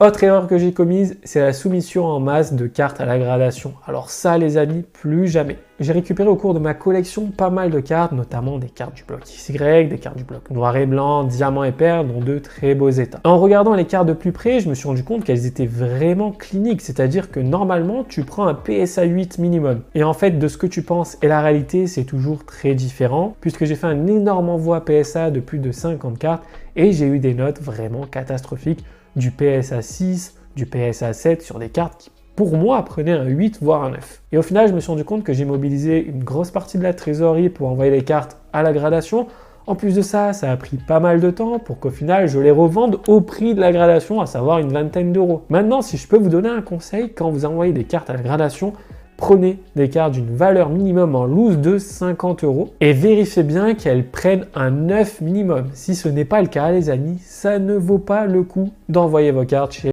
Autre erreur que j'ai commise, c'est la soumission en masse de cartes à la gradation. Alors ça les amis, plus jamais. J'ai récupéré au cours de ma collection pas mal de cartes, notamment des cartes du bloc XY, des cartes du bloc noir et blanc, diamant et pair, dont de très beaux états. En regardant les cartes de plus près, je me suis rendu compte qu'elles étaient vraiment cliniques, c'est-à-dire que normalement tu prends un PSA 8 minimum. Et en fait, de ce que tu penses et la réalité, c'est toujours très différent, puisque j'ai fait un énorme envoi PSA de plus de 50 cartes et j'ai eu des notes vraiment catastrophiques, du PSA 6, du PSA 7 sur des cartes qui pour moi prenaient un 8 voire un 9. Et au final je me suis rendu compte que j'ai mobilisé une grosse partie de la trésorerie pour envoyer les cartes à la gradation. En plus de ça, ça a pris pas mal de temps pour qu'au final je les revende au prix de la gradation, à savoir une vingtaine d'euros. Maintenant, si je peux vous donner un conseil, quand vous envoyez des cartes à la gradation, prenez des cartes d'une valeur minimum en loose de 50 euros et vérifiez bien qu'elles prennent un 9 minimum. Si ce n'est pas le cas les amis, ça ne vaut pas le coup d'envoyer vos cartes chez